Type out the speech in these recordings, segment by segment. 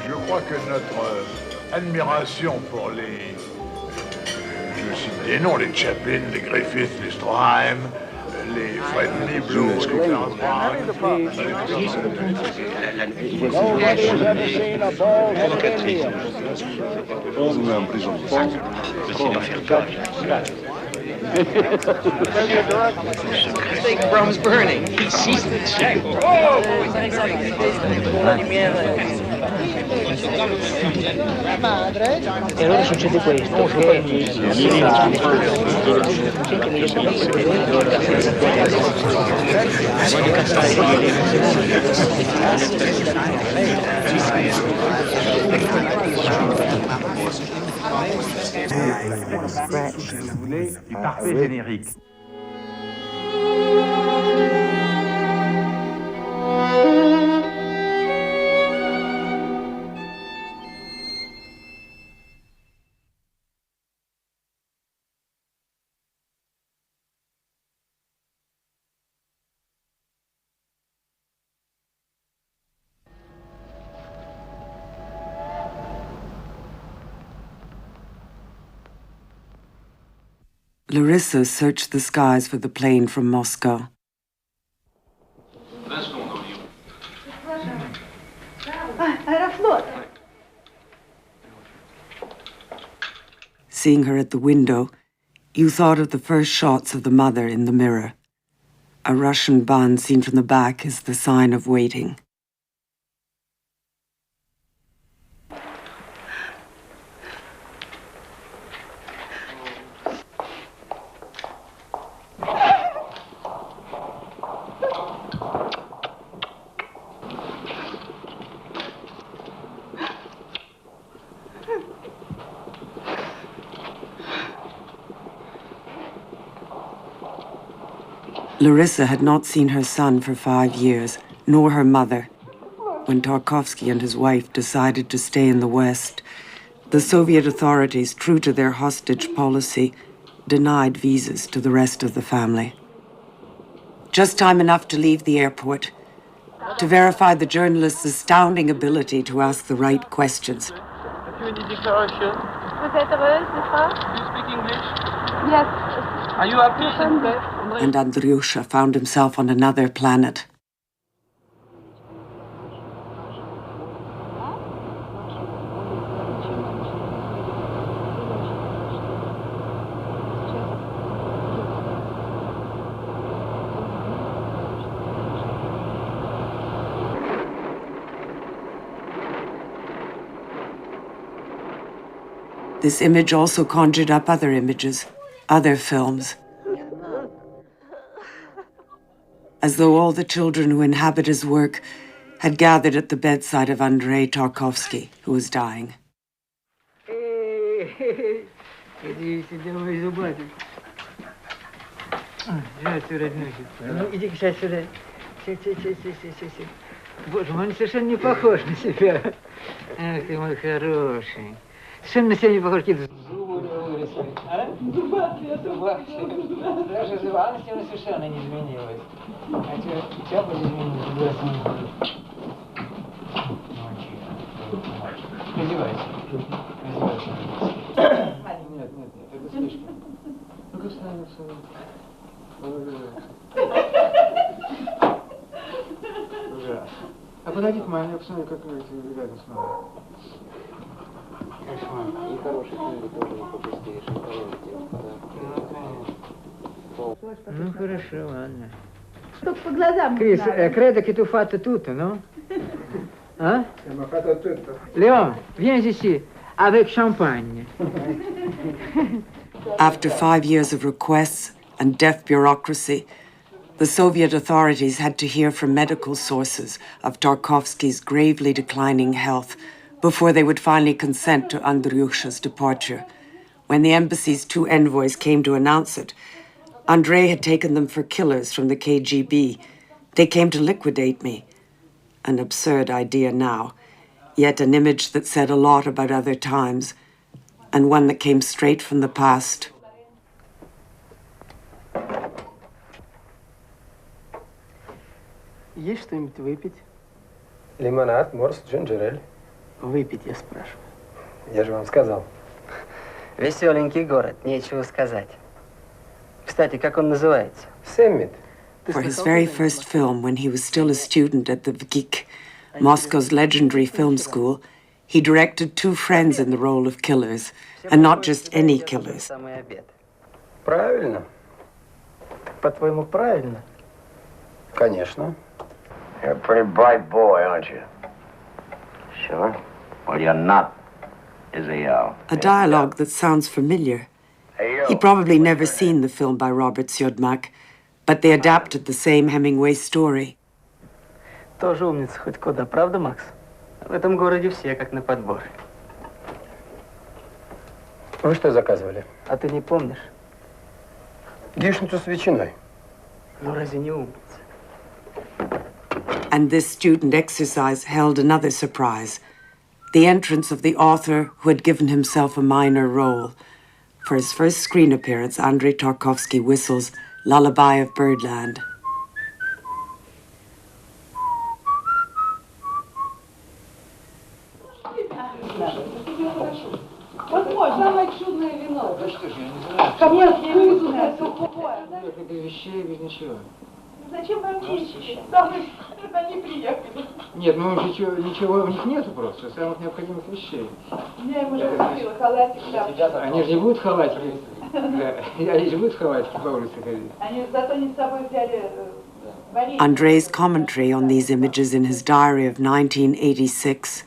Je crois que notre admiration pour les... je cite des noms, les Chaplin, les Griffith, les Stroheim, les Fred Niblo, les Clarence Brown... Think Brom's burning. He sees the check. E allora succede questo, Parfait générique. Larissa searched the skies for the plane from Moscow. Seeing her at the window, you thought of the first shots of the mother in the mirror. A Russian band seen from the back is the sign of waiting. Larissa had not seen her son for 5 years, nor her mother. When Tarkofsky and his wife decided to stay in the West, the Soviet authorities, true to their hostage policy, denied visas to the rest of the family. Just time enough to leave the airport, to verify the journalist's astounding ability to ask the right questions. Have you any declaration? Vous êtes heureuse, n'est-ce pas? Do you speak English? Yes. Are you happy? And Andryusha found himself on another planet. This image also conjured up other images, other films. As though all the children who inhabit his work had gathered at the bedside of Andrei Tarkofsky, who was dying. Боже мой, он совершенно не похож на себя. Ах ты мой хороший. Совершенно на себя не похож, какие-то зубы выросли. А? Зубы. Даже зубами совершенно не изменилось. А что бы изменилось? Раздевайся. Нет, это слишком. Ну-ка встань, встань. Ужасно. А подойди к маме, я посмотрю, как рядом с мамой. Кошмар. И хорошие книги тоже не пропустишь. Ну, хорошо, ладно. Только по глазам. Крис, credo che tu fatto tutto, no? Hein? Léon, viens ici, avec champagne. After 5 years of requests and deaf bureaucracy, the Soviet authorities had to hear from medical sources of Tarkovsky's gravely declining health before they would finally consent to Andryusha's departure. When the embassy's 2 envoys came to announce it, Andrei had taken them for killers from the KGB. They came to liquidate me. An absurd idea now, yet an image that said a lot about other times, and one that came straight from the past. Есть что-нибудь выпить? Лимонад, морс, джинджер-эль. Выпить, я спрашиваю. Я же вам сказал. Веселенький город, нечего сказать. Кстати, как он называется? Сэммит. For his very first film, when he was still a student at the VGIK, Moscow's legendary film school, he directed two friends in the role of killers, and not just any killers. Правильно. По-твоему, правильно? Конечно. You're a pretty bright boy, aren't you? Sure. Well, you're not, is he, A dialogue that sounds familiar. He'd probably never seen the film by Robert Siodmak, but they adapted the same Hemingway story. Тоже умница хоть куда, правда, Макс? В этом городе все как на подбор. Вы что заказывали? А ты не помнишь? Яичницу с ветчиной. Ну разве не умница? And this student exercise held another surprise. The entrance of the author who had given himself a minor role. For his first screen appearance, Andrei Tarkovsky whistles Lullaby of Birdland. Самое чудное вино. Да что ж, я не знаю. Ко мне вкусное, сухое. Без вещей, без ничего. Зачем вам вещи? Они приехали. Нет, ну ничего в них нету просто, самых необходимых вещей. Я ему уже купила халатик. Они же не будут халатики. Они же будут халатики по улице ходить. Они зато не с собой взяли варенье. Andrei's commentary on these images in his diary of 1986.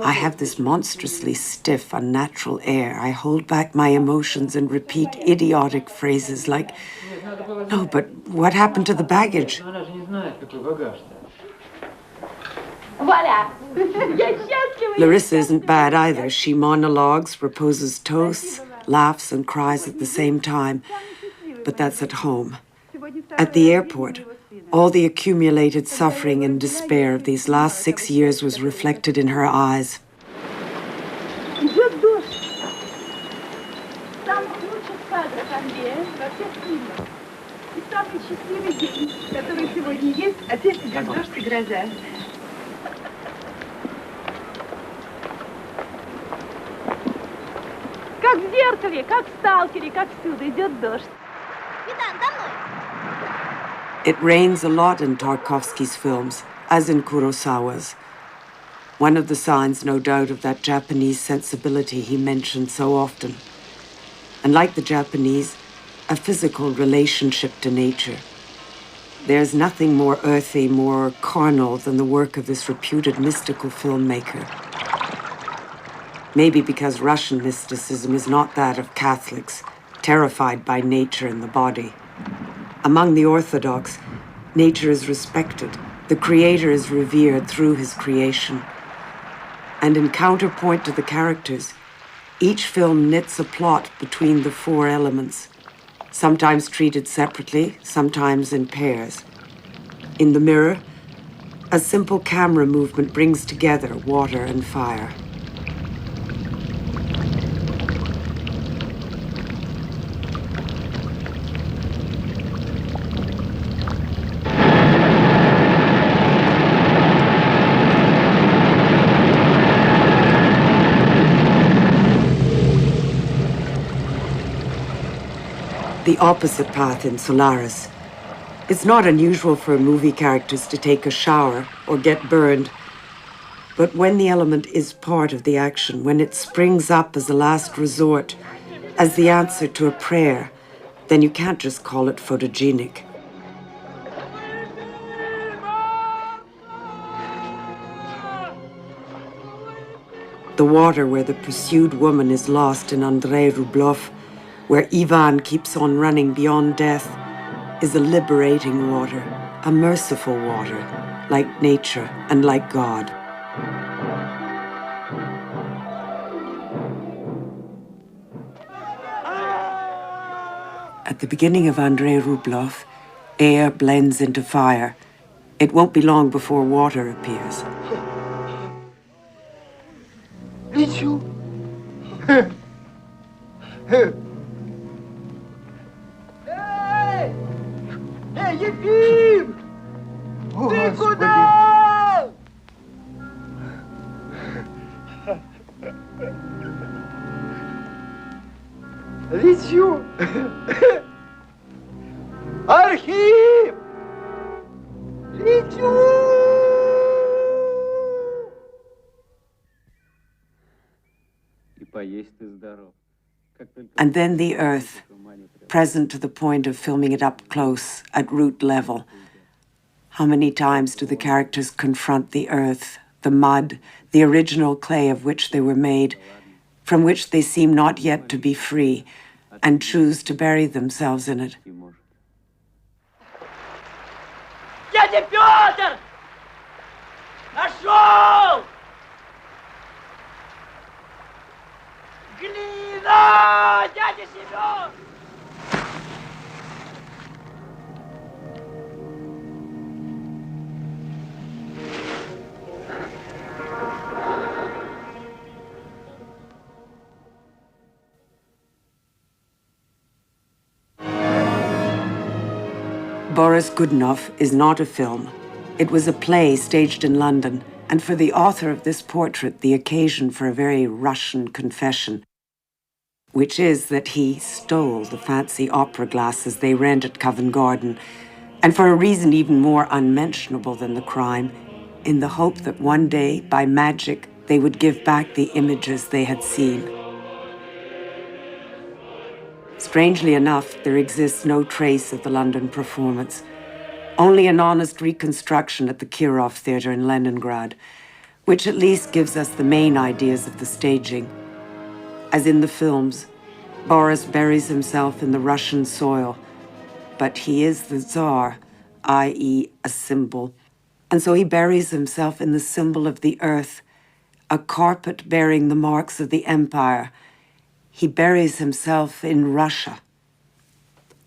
I have this monstrously stiff, unnatural air. I hold back my emotions and repeat idiotic phrases like, "No, but what happened to the baggage?" Voilà. Я счастлива. Larissa isn't bad either. She monologues, proposes toasts, laughs and cries at the same time. But that's at home. At the airport, all the accumulated suffering and despair of these last 6 years was reflected in her eyes. Идет дождь. Самый лучший кадр Андрея во всех фильмах. И самый счастливый день, который сегодня есть, опять идет дождь и гроза. Как в зеркале, как в сталкере, как всюду идет дождь. It rains a lot in Tarkovsky's films, as in Kurosawa's. One of the signs, no doubt, of that Japanese sensibility he mentioned so often. And like the Japanese, a physical relationship to nature. There's nothing more earthy, more carnal than the work of this reputed mystical filmmaker. Maybe because Russian mysticism is not that of Catholics, terrified by nature and the body. Among the Orthodox, nature is respected. The Creator is revered through his creation. And in counterpoint to the characters, each film knits a plot between the four elements, sometimes treated separately, sometimes in pairs. In The Mirror, a simple camera movement brings together water and fire. The opposite path in Solaris. It's not unusual for movie characters to take a shower or get burned. But when the element is part of the action, when it springs up as a last resort, as the answer to a prayer, then you can't just call it photogenic. The water where the pursued woman is lost in Andrei Rublev, where Ivan keeps on running beyond death, is a liberating water, a merciful water, like nature and like God. At the beginning of Andrei Rublev, air blends into fire. It won't be long before water appears. Лечу. Эй, Ефим! Ты куда? лечу! Архив! Лечу! And then the earth, present to the point of filming it up close, at root level. How many times do the characters confront the earth, the mud, the original clay of which they were made, from which they seem not yet to be free, and choose to bury themselves in it? Дядя Петр! Нашел! Глина! Дядя Семен! Boris Godunov is not a film. It was a play staged in London, and for the author of this portrait, the occasion for a very Russian confession, which is that he stole the fancy opera glasses they rent at Covent Garden, and for a reason even more unmentionable than the crime, in the hope that one day, by magic, they would give back the images they had seen. Strangely enough, there exists no trace of the London performance, only an honest reconstruction at the Kirov Theatre in Leningrad, which at least gives us the main ideas of the staging. As in the films, Boris buries himself in the Russian soil, but he is the Tsar, i.e. a symbol, and so he buries himself in the symbol of the earth, a carpet bearing the marks of the empire. He buries himself in Russia.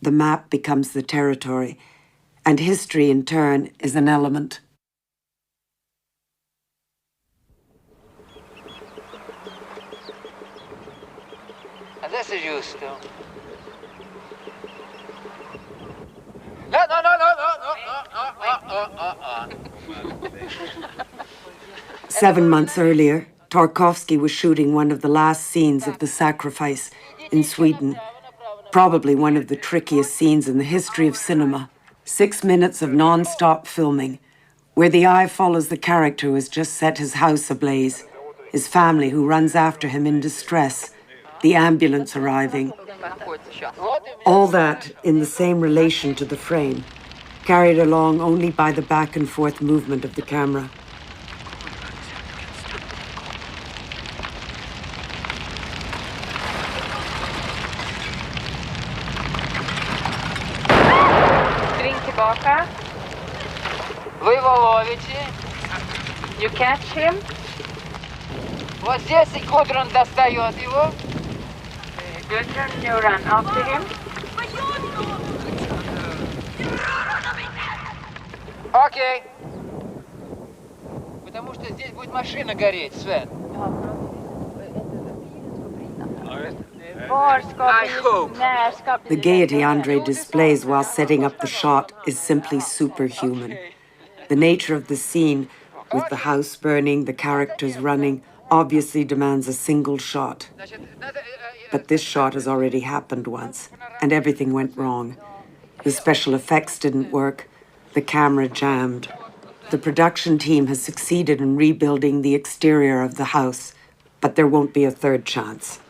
The map becomes the territory, and history, in turn, is an element. This is you still. No. 7 months earlier, Tarkowski was shooting one of the last scenes of The Sacrifice in Sweden, probably one of the trickiest scenes in the history of cinema. 6 minutes of non-stop filming, where the eye follows the character who has just set his house ablaze, his family who runs after him in distress, the ambulance arriving. All that in the same relation to the frame, carried along only by the back and forth movement of the camera. Вы его ловите. You catch him. Вот здесь Гудрон достает его. You run after him. Окей. Потому что здесь будет машина гореть, Свен. The gaiety Andrei displays while setting up the shot is simply superhuman. The nature of the scene, with the house burning, the characters running, obviously demands a single shot. But this shot has already happened once, and everything went wrong. The special effects didn't work, the camera jammed. The production team has succeeded in rebuilding the exterior of the house, but there won't be a third chance.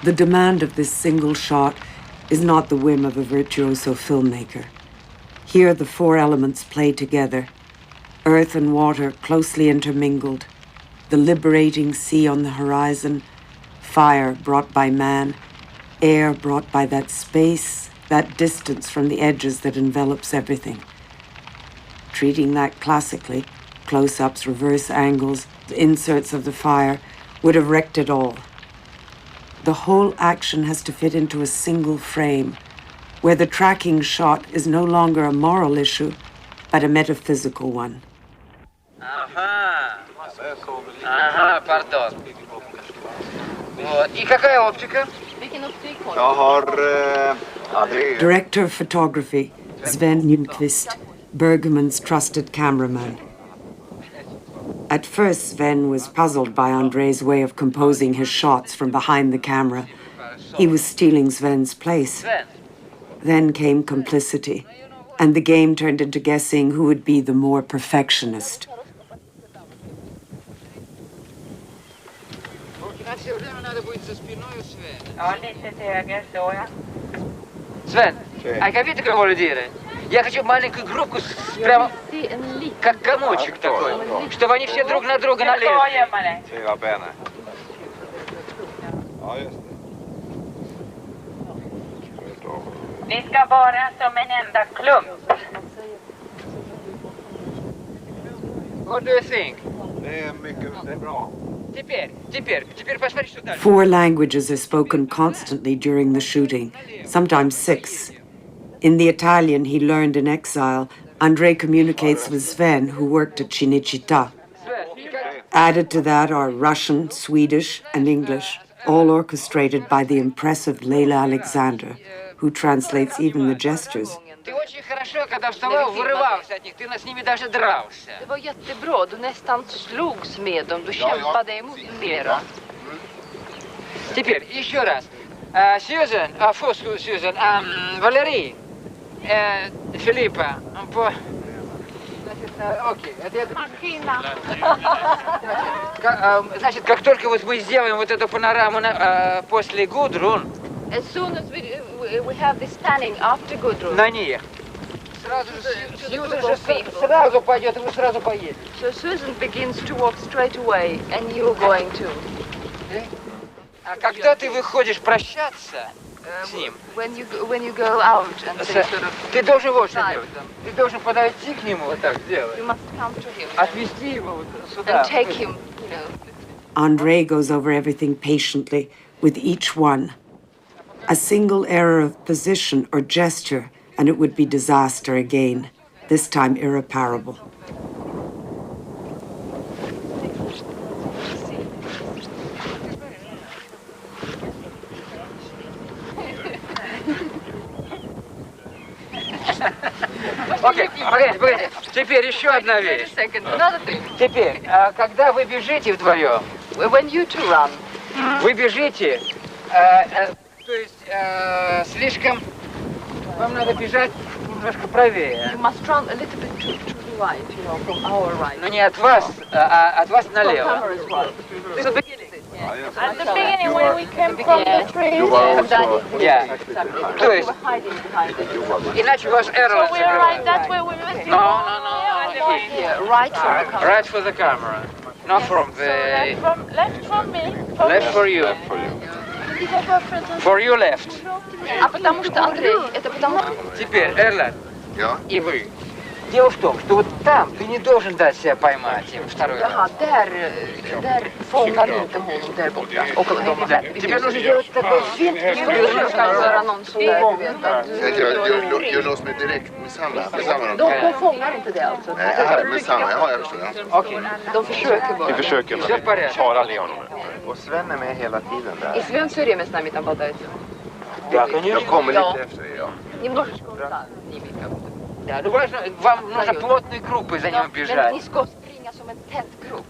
The demand of this single shot is not the whim of a virtuoso filmmaker. Here the four elements play together. Earth and water closely intermingled, the liberating sea on the horizon, fire brought by man, air brought by that space, that distance from the edges that envelops everything. Treating that classically, close-ups, reverse angles, the inserts of the fire, would have wrecked it all. The whole action has to fit into a single frame, where the tracking shot is no longer a moral issue, but a metaphysical one. Pardon. Вот. И какая оптика? Director of photography, Sven Nykvist, Bergman's trusted cameraman. At first, Sven was puzzled by Andrei's way of composing his shots from behind the camera. He was stealing Sven's place. Then came complicity, and the game turned into guessing who would be the more perfectionist. Sven, hai capito che voglio dire? Я хочу маленькую группку прямо как комочек такой, чтобы они все друг на друга налезли. Ni ska vara som en enda klump. What do you think? Det är bra. Теперь посмотри, что дальше. 4 languages are spoken constantly during the shooting, sometimes 6. In the Italian he learned in exile, Andrei communicates with Sven, who worked at Cinecittà. Added to that are Russian, Swedish, and English, all orchestrated by the impressive Leila Alexander, who translates even the gestures. Ты очень хорошо, когда вставал, вырывался от них, ты с ними даже дрался. Det var jättebra, du nästan slogs med dem, du kämpade emot mera. Теперь, еще раз. Сьюзен, Сьюзен, Валерий, Филиппа, окей, значит, как только вот мы сделаем вот эту панораму после Гудрун, As soon as we have this panning after Gudrun. На них. Сразу пойдет, и вы сразу поедете. So Susan begins to walk straight away, and you're going to. А когда ты выходишь прощаться с ним, when you go out and say sort of. Ты должен вот что делать. Ты должен подойти к нему вот так сделать. You must come to him. Отвести его вот сюда. And take him, you know. Andrei goes over everything patiently with each one. A single error of position or gesture, and it would be disaster again, this time irreparable. Окей, погодите. Теперь еще одна вещь. Теперь, когда вы бежите вдвоем, when you two run, вы бежите, то есть слишком, вам надо бежать немножко правее. You must run a little bit to the right, you know, from our right. Но не от вас, а от вас налево. At the beginning when we came from the trees. То есть, иначе ваш error. So we are right that way we left. No. Right Right for from the camera. the camera. Not from the... Left from me. Left for you. For you left. А потому что, Андрей, это потому что... Теперь, Эрланд, и вы. Дело в том, что вот там ты не должен дать себя поймать им второй раз. Jaha, där fångar du inte honom där borta. Och Тебе нужно делать такой финт. Du ska göra någon sån där, du vet att... Jag låser mig direkt med samma. De fångar inte det alltså? Nej, med samma. Jag förstår. Okej. De försöker bara. Vi försöker bara le honom. Och Sven är med hela tiden där. И Свен все время с нами там бодается. Jag kommer lite efter er, ja. Немножечко вот так, ними как бы. Да, ну вам нужно плотной группой за ним Men бежать. ni ska springa som en tät grupp.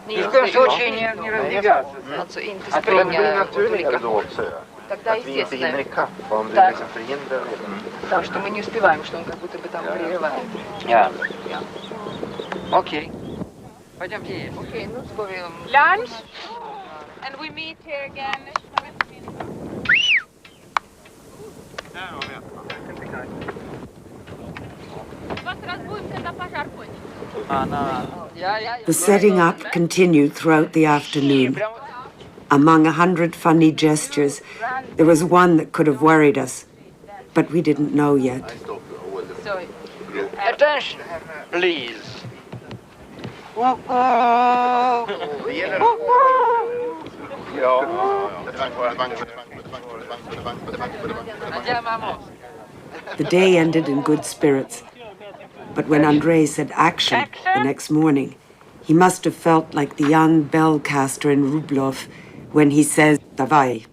Ни в коем случае не разбегаться. Alltså inte springa åt olika håll. Тогда естественно. Да. Потому что мы не успеваем, что он как будто бы там прерывает. Окей. Пойдемте есть. Окей, ну скорее. Lunch. And we meet here again. The setting up continued throughout the afternoon. Among 100 funny gestures, there was one that could have worried us, but we didn't know yet. Attention, please. The day ended in good spirits. But when Andrei said action the next morning, he must have felt like the young bell-caster in Rublov when he says, "Davai."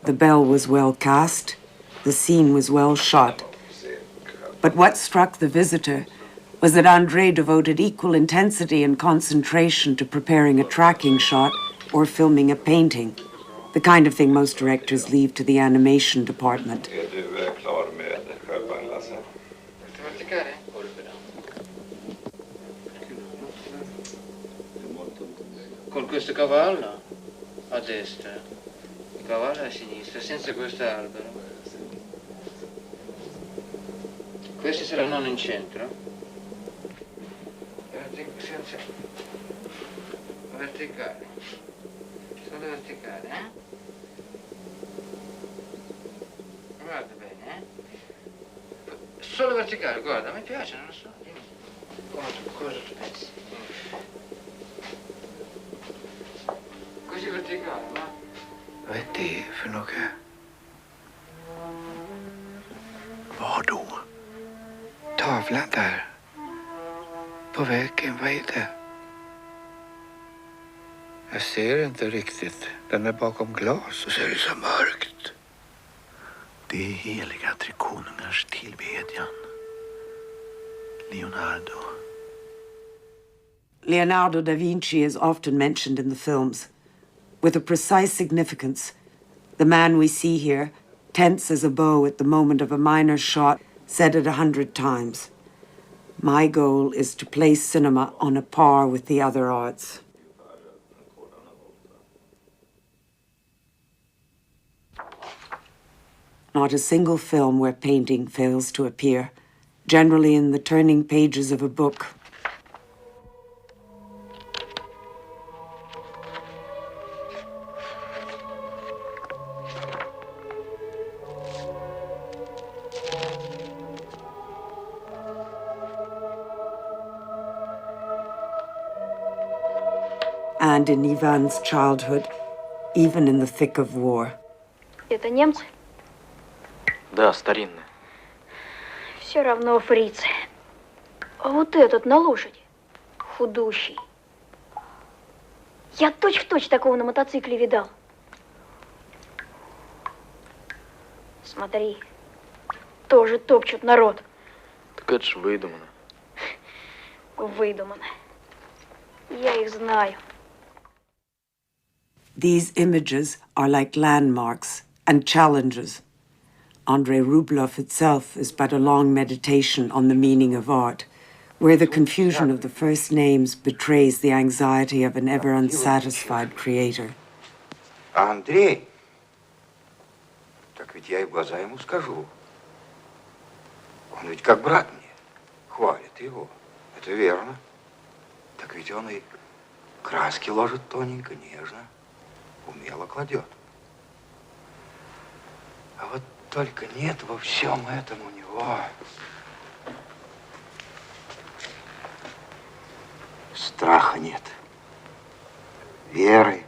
The bell was well cast, the scene was well shot. But what struck the visitor was that Andrei devoted equal intensity and concentration to preparing a tracking shot or filming a painting, the kind of thing most directors leave to the animation department. Con questo cavallo a destra, il cavallo a sinistra, senza questo albero. Questi saranno in centro. Senza verticale. Solo verticale, eh? Guarda bene, eh? Solo verticale, guarda, mi piace, non lo so. Dimmi. Cosa tu pensi? Così verticale, va? Vad är det för något? Vad då? Tavlan där. På väggen, vad är det? Jag ser inte riktigt. Den är bakom glas och så är det så mörkt. Det är heliga tre konungars tillbedjan. Leonardo da Vinci is often mentioned in the films. With a precise significance, the man we see here, tense as a bow at the moment of a minor shot, said it 100 times. My goal is to place cinema on a par with the other arts. Not a single film where painting fails to appear, generally in the turning pages of a book. And in Ivan's childhood, even in the thick of war. Это немцы? Да, старинные. Все равно фрицы. А вот этот на лошади, худущий. Я точь-в-точь такого на мотоцикле видал. Смотри, тоже топчут народ. Так это ж выдумано. Выдумано. Я их знаю. These images are like landmarks and challenges. Andrei Rublev itself is but a long meditation on the meaning of art, where the confusion of the first names betrays the anxiety of an ever unsatisfied creator. Андрей? Так ведь я и в глаза ему скажу. Он ведь как брат мне. Хвалит его. Это верно. Так ведь он и краски ложит тоненько, нежно. Умело кладет. А вот только нет во всем этом у него страха нет. Веры.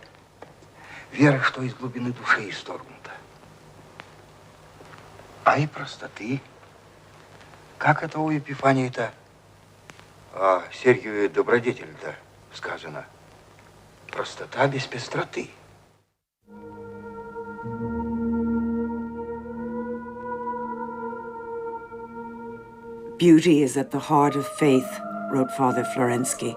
Веры, что из глубины души исторгнута. А и простоты. Как это у Епифании-то? О Сергиеве добродетель-то сказано. Простота без пестроты. Beauty is at the heart of faith, wrote Father Florensky.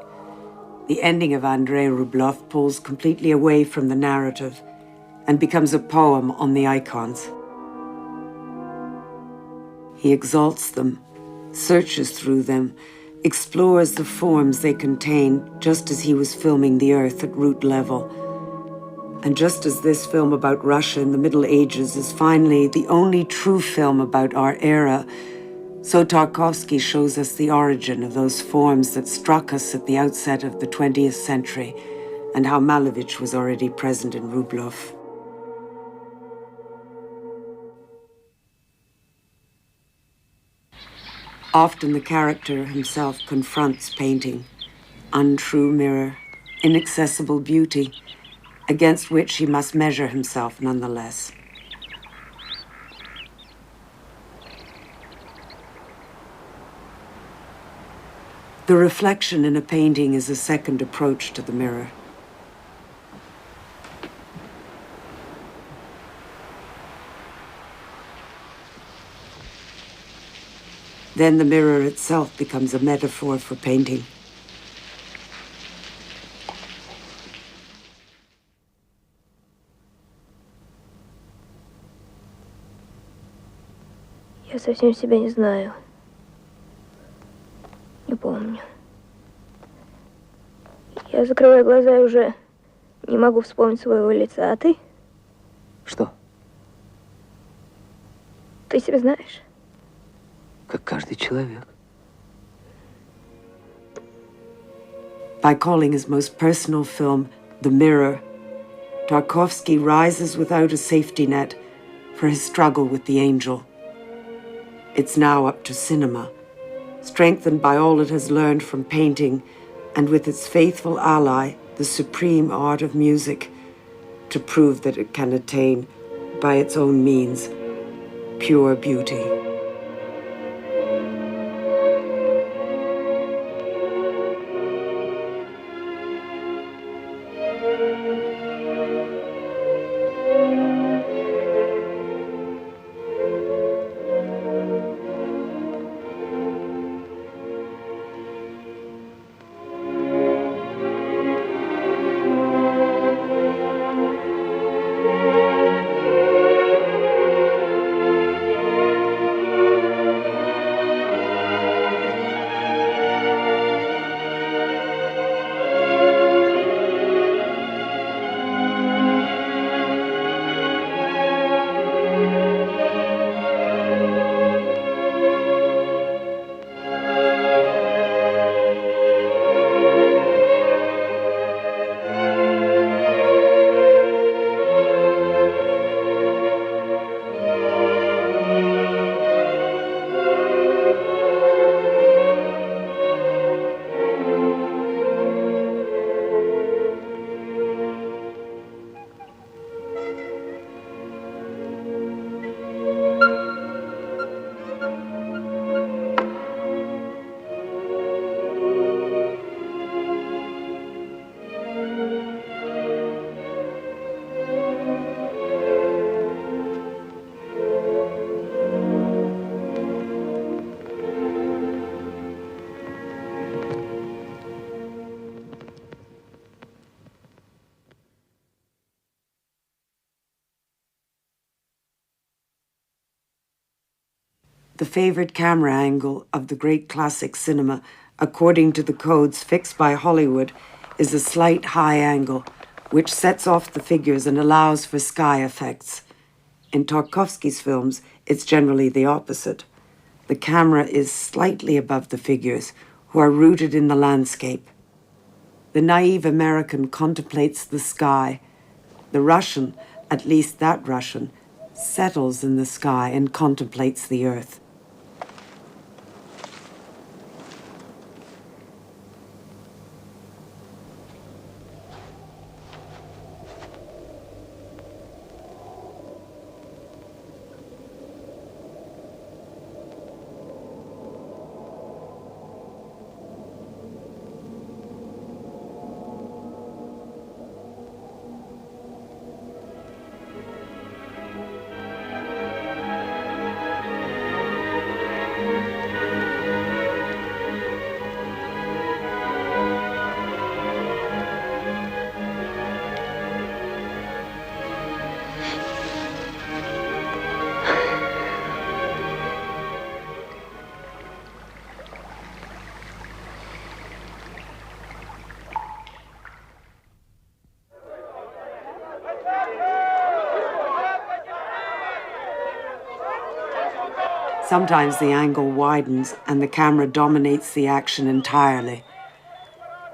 The ending of Andrei Rublev pulls completely away from the narrative and becomes a poem on the icons. He exalts them, searches through them, explores the forms they contain, just as he was filming the earth at root level. And just as this film about Russia in the Middle Ages is finally the only true film about our era, so Tarkowski shows us the origin of those forms that struck us at the outset of the 20th century and how Malevich was already present in Rublev. Often the character himself confronts painting, untrue mirror, inaccessible beauty, against which he must measure himself nonetheless. The reflection in a painting is a second approach to the mirror. Then the mirror itself becomes a metaphor for painting. Я совсем себя не знаю. Не помню. Я закрываю глаза и уже не могу вспомнить своего лица. А ты? Что? Ты себя знаешь? Как каждый человек. By calling his most personal film The Mirror, Tarkovsky rises without a safety net for his struggle with the angel. It's now up to cinema, strengthened by all it has learned from painting and with its faithful ally, the supreme art of music, to prove that it can attain, by its own means, pure beauty. The favorite camera angle of the great classic cinema, according to the codes fixed by Hollywood, is a slight high angle, which sets off the figures and allows for sky effects. In Tarkovsky's films, it's generally the opposite. The camera is slightly above the figures, who are rooted in the landscape. The naive American contemplates the sky. The Russian, at least that Russian, settles in the sky and contemplates the earth. Sometimes the angle widens and the camera dominates the action entirely.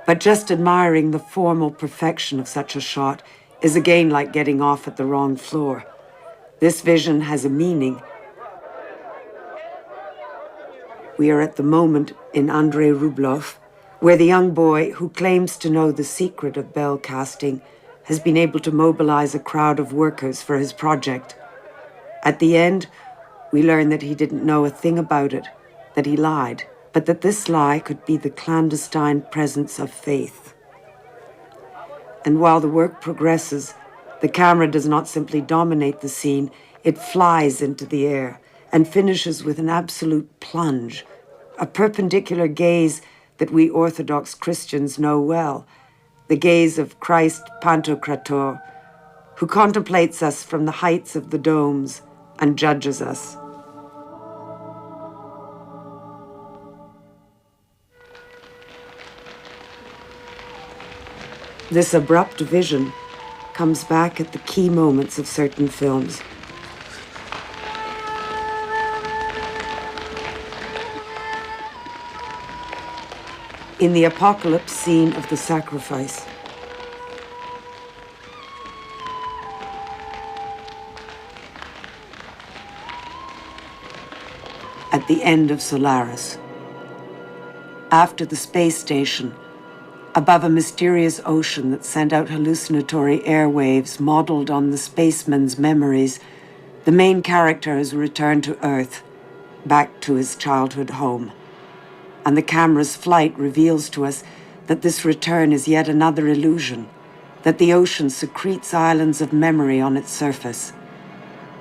But just admiring the formal perfection of such a shot is again like getting off at the wrong floor. This vision has a meaning. We are at the moment in Andrei Rublev, where the young boy who claims to know the secret of bell casting has been able to mobilize a crowd of workers for his project. At the end, we learn that he didn't know a thing about it, that he lied, but that this lie could be the clandestine presence of faith. And while the work progresses, the camera does not simply dominate the scene, it flies into the air, and finishes with an absolute plunge, a perpendicular gaze that we Orthodox Christians know well, the gaze of Christ Pantocrator, who contemplates us from the heights of the domes and judges us. This abrupt vision comes back at the key moments of certain films. In the apocalypse scene of the sacrifice, at the end of Solaris, after the space station, above a mysterious ocean that sent out hallucinatory airwaves modeled on the spaceman's memories, the main character has returned to Earth, back to his childhood home. And the camera's flight reveals to us that this return is yet another illusion, that the ocean secretes islands of memory on its surface.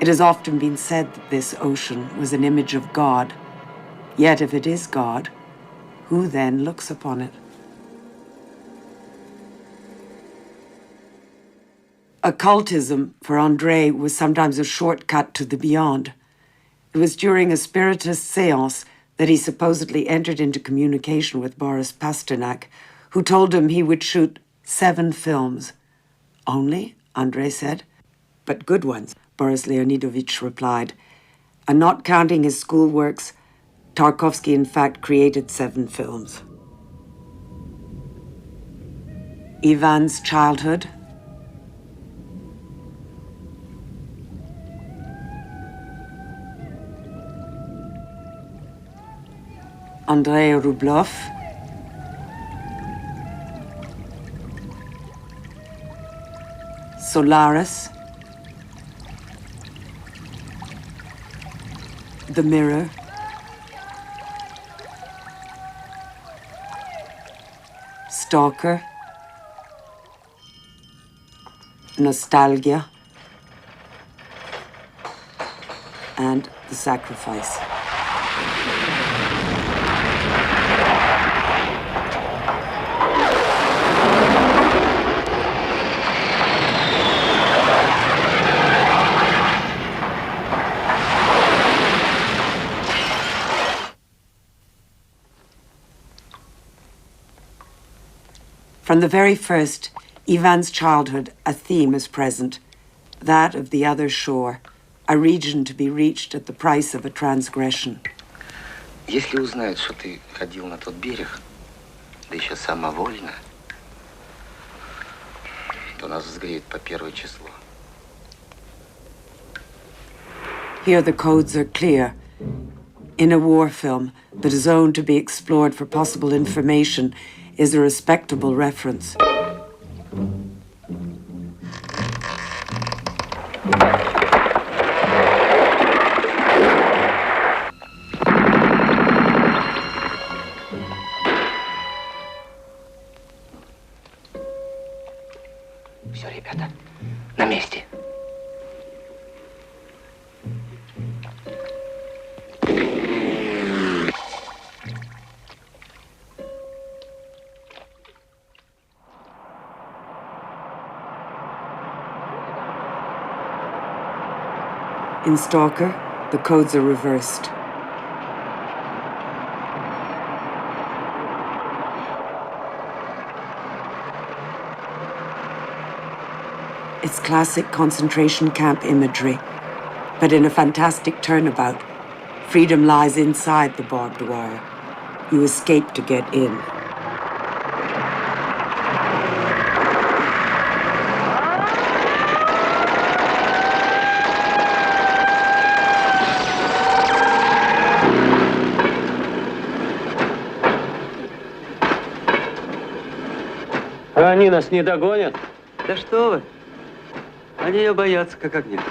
It has often been said that this ocean was an image of God. Yet if it is God, who then looks upon it? Occultism, for Andrei, was sometimes a shortcut to the beyond. It was during a spiritist séance that he supposedly entered into communication with Boris Pasternak, who told him he would shoot 7 films. Only, Andrei said. But good ones, Boris Leonidovich replied. And not counting his schoolworks, Tarkowski in fact created 7 films. Ivan's childhood, Andrei Rublev, Solaris, The Mirror, Stalker, Nostalgia, and The Sacrifice. From the very first, Ivan's childhood, a theme is present, that of the other shore, a region to be reached at the price of a transgression. Если узнают, что ты ходил на тот берег, да еще самовольно, то нас взгреют по 1 число. Here the codes are clear. In a war film, the zone to be explored for possible information is a respectable reference. Все, ребята, на месте. In Stalker, the codes are reversed. It's classic concentration camp imagery, but in a fantastic turnabout. Freedom lies inside the barbed wire. You escape to get in. Они нас не догонят? Да что вы? Они ее боятся, как огня.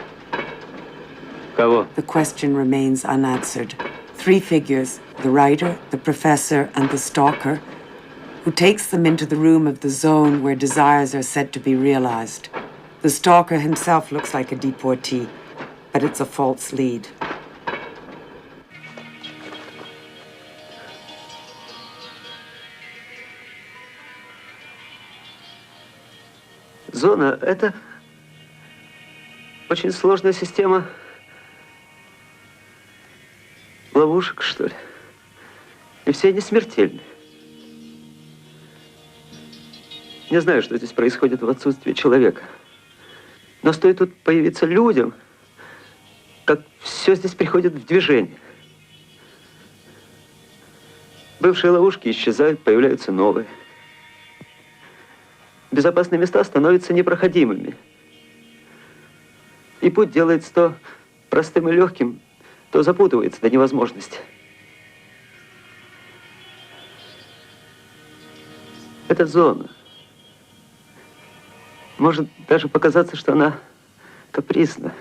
Кого? The question remains unanswered. 3 figures, the writer, the professor, and the stalker, who takes them into the room of the zone where desires are said to be realized. The stalker himself looks like a deportee, but it's a false lead. Зона – это очень сложная система ловушек, что ли. И все они смертельны. Не знаю, что здесь происходит в отсутствии человека. Но стоит тут появиться людям, как все здесь приходит в движение. Бывшие ловушки исчезают, появляются новые. Безопасные места становятся непроходимыми. И путь делается то простым и легким, то запутывается до невозможности. Это зона. Может даже показаться, что она капризна.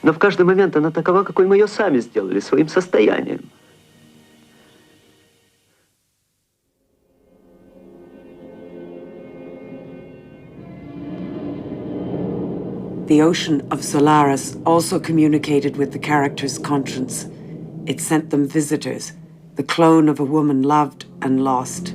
Но в каждый момент она такова, какой мы ее сами сделали, своим состоянием. The ocean of Solaris also communicated with the character's conscience. It sent them visitors, the clone of a woman loved and lost.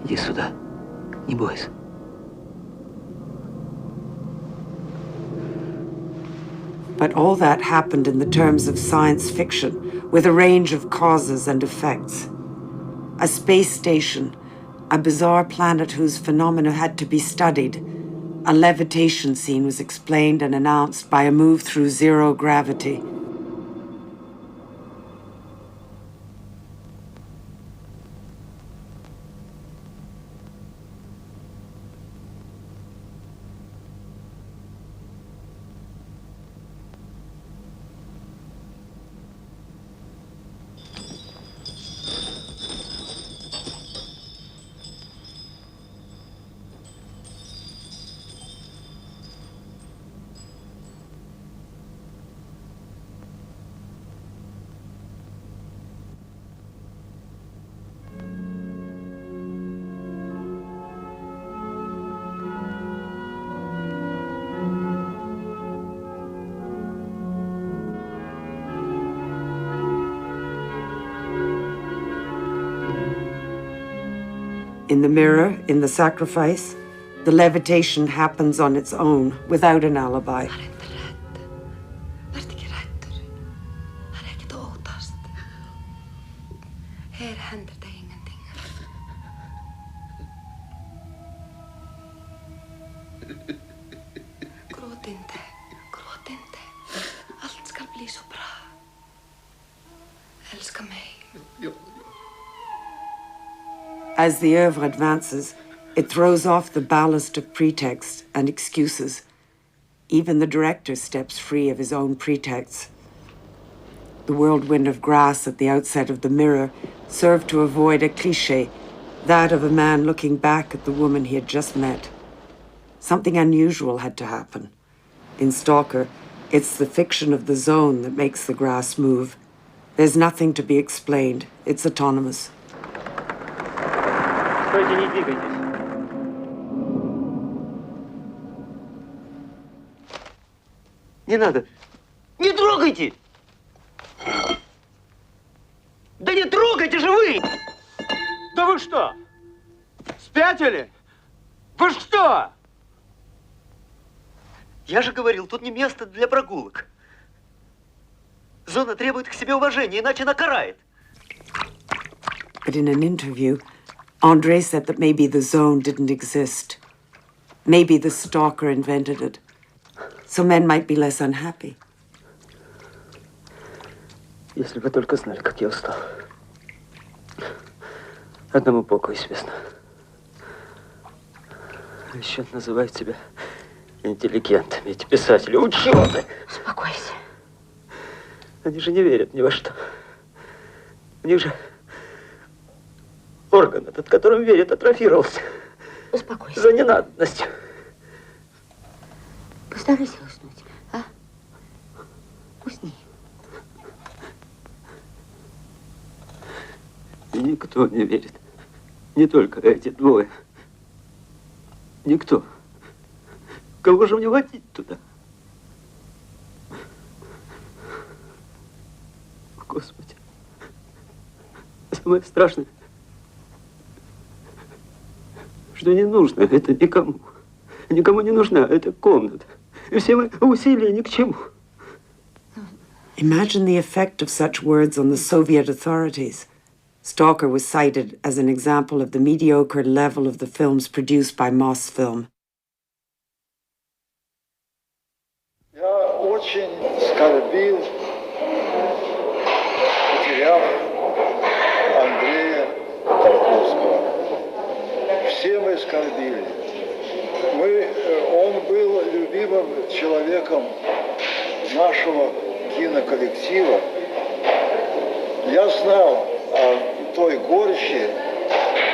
Иди сюда. Не бойся. But all that happened in the terms of science fiction, with a range of causes and effects. A space station, a bizarre planet whose phenomena had to be studied. A levitation scene was explained and announced by a move through zero gravity. In the mirror, in the sacrifice, the levitation happens on its own, without an alibi. As the oeuvre advances, it throws off the ballast of pretext and excuses. Even the director steps free of his own pretexts. The whirlwind of grass at the outset of the mirror served to avoid a cliché, that of a man looking back at the woman he had just met. Something unusual had to happen. In Stalker, it's the fiction of the zone that makes the grass move. There's nothing to be explained. It's autonomous. Стойте, не двигайтесь. Не надо. Не трогайте! Да не трогайте же вы! Да вы что? Спятили? Вы что? Я же говорил, тут не место для прогулок. Зона требует к себе уважения, иначе она карает. But in an interview, Andrei said that maybe the zone didn't exist. Maybe the stalker invented it. So men might be less unhappy. Если бы только знали, как я устал. Одному Богу известно. А еще называют себя интеллигентами, эти писатели, ученые. Успокойся. Они же не верят ни во что. У них же орган этот, которым верят, атрофировался. Успокойся. За ненадобностью. Постарайся уснуть, а? Усни. И никто не верит. Не только эти двое. Никто. Кого же мне водить туда? Господи. Самое страшное, что не нужно это никому. Никому не нужна эта комната. И все мои усилия ни к чему. Imagine the effect of such words on the Soviet authorities. Stalker was cited as an example of the mediocre level of the films produced by Mosfilm. Я очень скорбил, потеряв Андрея Тарковского. Все мы скорбили. Он был любимым человеком нашего киноколлектива. Я знал о той горечи,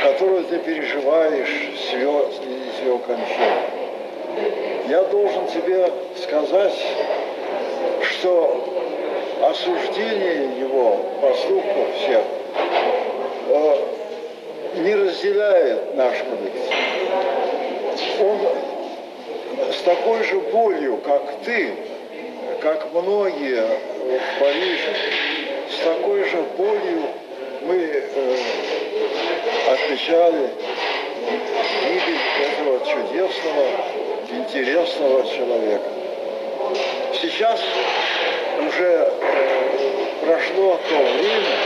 которую ты переживаешь с его кончиной. Я должен тебе сказать, что осуждение его поступков всех не разделяет наш коллектив. Он с такой же болью, как ты, как многие в Париже, с такой же болью мы отмечали гибель этого чудесного, интересного человека. Сейчас уже прошло то время,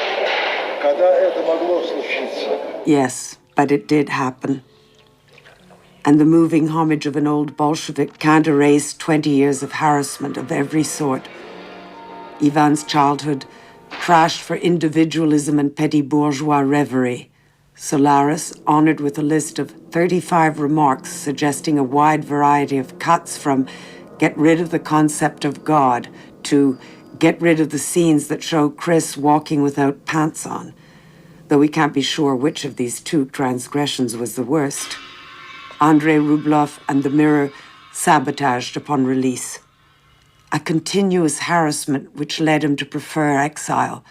когда это могло случиться. Yes, but it did happen. And the moving homage of an old Bolshevik can't erase 20 years of harassment of every sort. Ivan's childhood crashed for individualism and petty bourgeois reverie. Solaris, honoured with a list of 35 remarks suggesting a wide variety of cuts from get rid of the concept of God to get rid of the scenes that show Chris walking without pants on, though we can't be sure which of these two transgressions was the worst. Andrei Rublev and The Mirror sabotaged upon release. A continuous harassment which led him to prefer exile.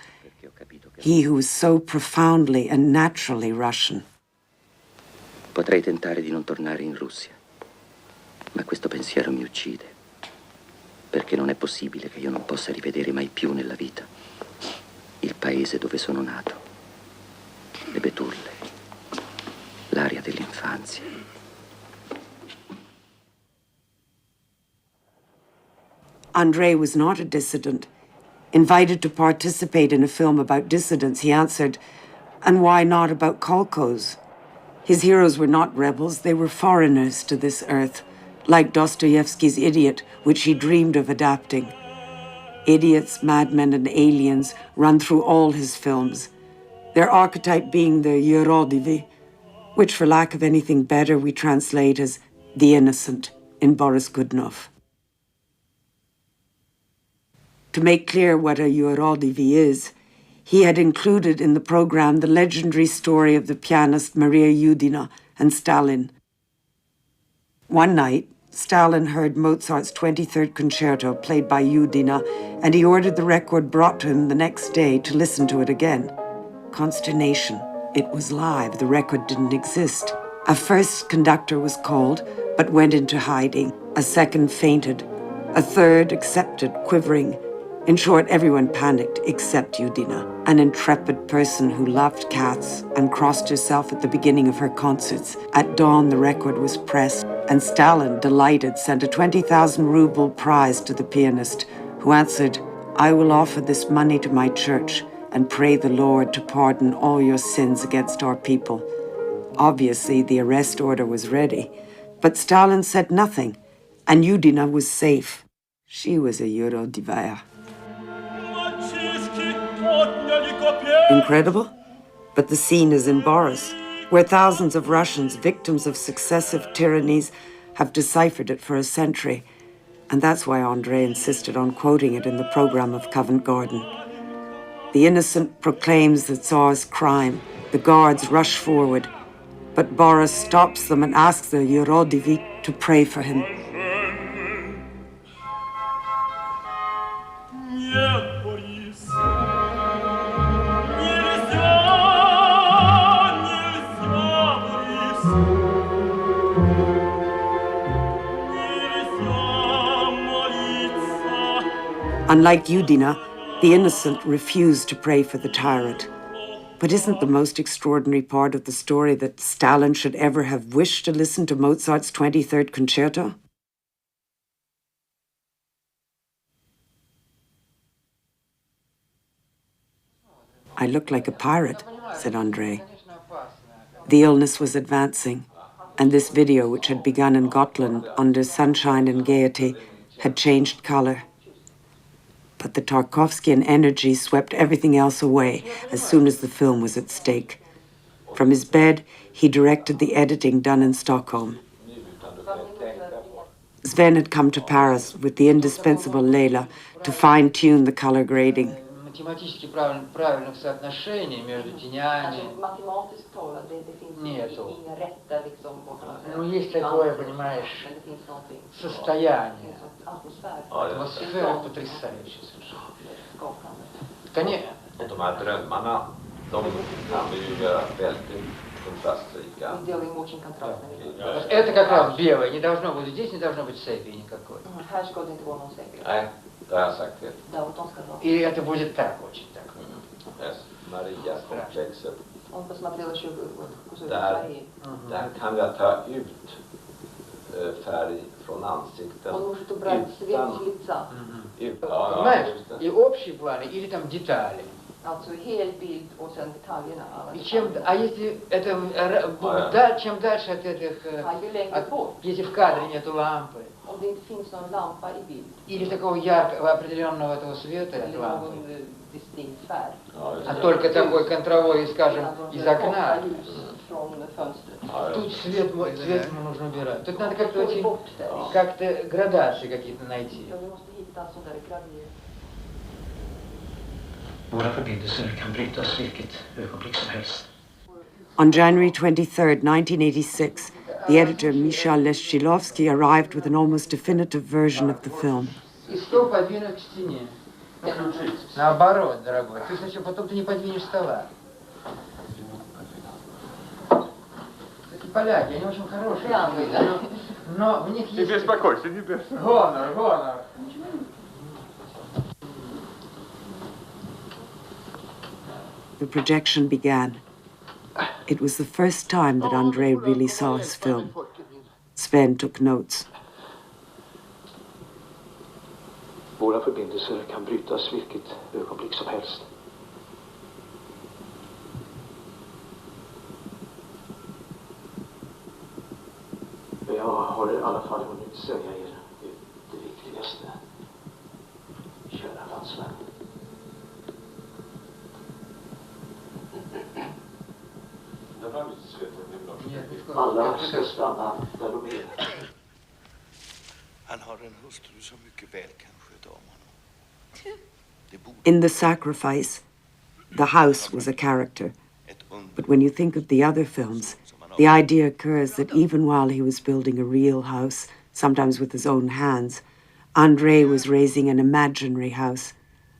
He who was so profoundly and naturally Russian. Potrei tentare di non tornare in Russia, ma questo pensiero mi uccide, perché non è possibile che io non possa rivedere mai più nella vita il paese dove sono nato, le betulle, l'aria dell'infanzia. Andrei was not a dissident. Invited to participate in a film about dissidents, he answered, and why not about kolkhozs? His heroes were not rebels, they were foreigners to this earth, like Dostoevsky's Idiot, which he dreamed of adapting. Idiots, madmen, and aliens run through all his films, their archetype being the Yurodivy, which, for lack of anything better, we translate as the innocent in Boris Godunov. To make clear what a Yurodivy is, he had included in the program the legendary story of the pianist Maria Yudina and Stalin. One night, Stalin heard Mozart's 23rd Concerto played by Yudina, and he ordered the record brought to him the next day to listen to it again. Consternation. It was live. The record didn't exist. A first conductor was called, but went into hiding. A second fainted. A third accepted, quivering. In short, everyone panicked except Yudina, an intrepid person who loved cats and crossed herself at the beginning of her concerts. At dawn, the record was pressed, and Stalin, delighted, sent a 20,000 ruble prize to the pianist, who answered, "I will offer this money to my church and pray the Lord to pardon all your sins against our people." Obviously, the arrest order was ready, but Stalin said nothing, and Yudina was safe. She was a Yurodivaya. Incredible? But the scene is in Boris, where thousands of Russians, victims of successive tyrannies, have deciphered it for a century. And that's why Andrei insisted on quoting it in the program of Covent Garden. The innocent proclaims the Tsar's crime. The guards rush forward. But Boris stops them and asks the Jurodivik to pray for him. Unlike Yudina, the innocent refused to pray for the tyrant. But isn't the most extraordinary part of the story that Stalin should ever have wished to listen to Mozart's 23rd Concerto? I look like a pirate, said Andrei. The illness was advancing, and this video, which had begun in Gotland under sunshine and gaiety, had changed color. But the Tarkovskian energy swept everything else away as soon as the film was at stake. From his bed, he directed the editing done in Stockholm. Sven had come to Paris with the indispensable Leila to fine-tune the color grading. Математически правильных соотношений между тенями нету. Ну, есть такое, понимаешь, состояние. Атмосфера потрясающая совершенно. Конечно. De här drömmarna, de kan vi ju göra väldigt kontrastrika. Это как раз белое. Не должно быть здесь, не должно быть сепии никакой. Nej. Det har jag sagt det. И это будет так, очень так. Maria-komplexet. Där kan jag ta ut färg från ansikten utan... Понимаешь, и общий план, или там детали. Alltså helbild och sen detaljerna. И чем, а если это, да, чем дальше от этих, если в кадре нету лампы, om det inte finns någon lampa i bild, или такого яркого определенного этого света от лампы, distinkt färg, а только такой контровой, скажем, из окна, тут цвет ему нужно убирать. Тут надо как-то очень, как-то градации какие-то найти. Våra förbindelser kan brytas vilket ögonblick som helst. On January 23rd, 1986, the editor Michal Leszczylovsky arrived with an almost definitive version of the film. И стол подвинуть к стене. Наоборот, дорогой. Ты сначала, потом ты не подвинешь стола. Эти поляки, они очень хорошие. Но в них есть... Не беспокойся, не беспокойся. Гонор, гонор. The projection began. It was the first time that Andrei really saw his film. Sven took notes. Våra förbindelser kan brytas vilket ögonblick som helst. Jag har i alla fall hunnit säga er det viktigaste. Kära landsmän. Alla ska stanna där de är. Han har en hustru som mycket väl kan sköta om honom. In The Sacrifice, the house was a character. But when you think of the other films, the idea occurs that even while he was building a real house, sometimes with his own hands, Andrei was raising an imaginary house,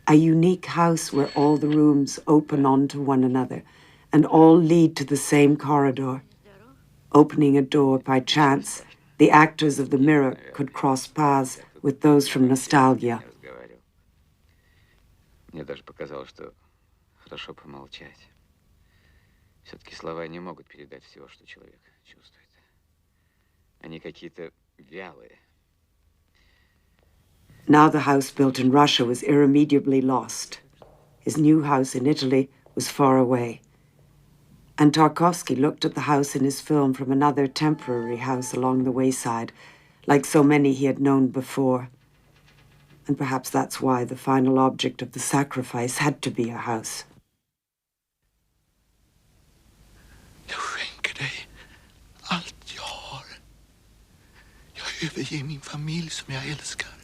a unique house where all the rooms open onto one another and all lead to the same corridor. Opening a door by chance, the actors of the mirror could cross paths with those from Nostalgia. Мне даже показалось, что хорошо помолчать. Все-таки слова не могут передать всего, что человек чувствует. Они какие-то вялые. Now the house built in Russia was irremediably lost. His new house in Italy was far away. And Tarkovsky looked at the house in his film from another temporary house along the wayside, like so many he had known before. And perhaps that's why the final object of The Sacrifice had to be a house. Jag skänker dig allt jag har. Jag överger min familj som jag älskar.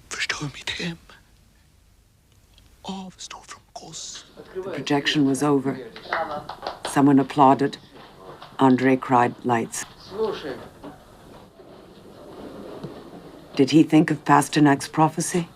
Förstör mitt hem. Avstå från kost. The projection was over. Someone applauded. Andrei cried lights. Did he think of Pasternak's prophecy?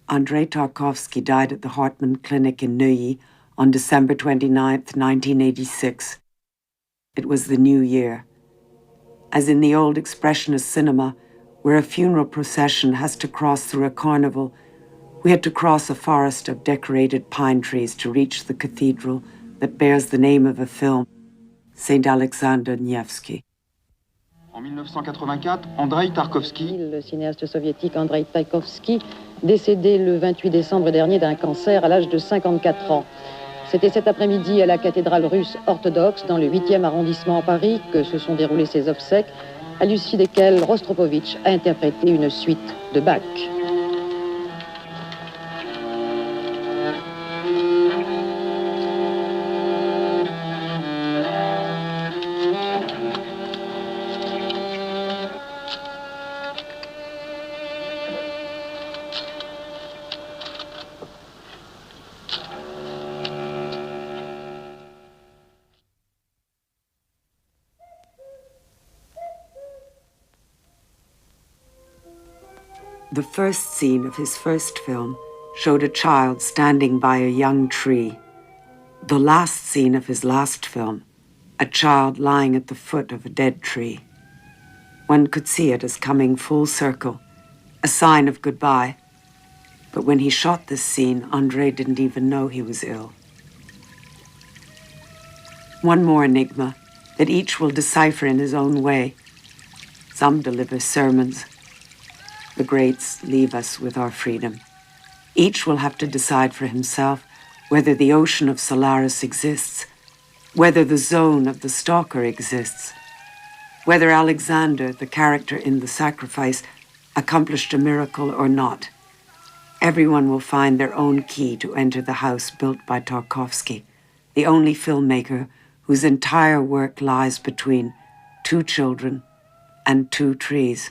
Andrei Tarkovsky died at the Hartmann Clinic in Neuilly on December 29th, 1986. It was the new year. As in the old expressionist cinema, where a funeral procession has to cross through a carnival, we had to cross a forest of decorated pine trees to reach the cathedral that bears the name of a film, Saint Alexander Nevsky. En 1984, Andrei Tarkovsky, le cinéaste soviétique Andrei Tarkovsky, décédé le 28 décembre dernier d'un cancer à l'âge de 54 ans. C'était cet après-midi à la cathédrale russe orthodoxe dans le 8e arrondissement à Paris que se sont déroulées ses obsèques, à l'issue desquelles Rostropovitch a interprété une suite de Bach. The first scene of his first film showed a child standing by a young tree. The last scene of his last film, a child lying at the foot of a dead tree. One could see it as coming full circle, a sign of goodbye. But when he shot this scene, Andrei didn't even know he was ill. One more enigma that each will decipher in his own way. Some deliver sermons. The greats leave us with our freedom. Each will have to decide for himself whether the ocean of Solaris exists, whether the zone of the stalker exists, whether Alexander, the character in The Sacrifice, accomplished a miracle or not. Everyone will find their own key to enter the house built by Tarkovsky, the only filmmaker whose entire work lies between two children and two trees.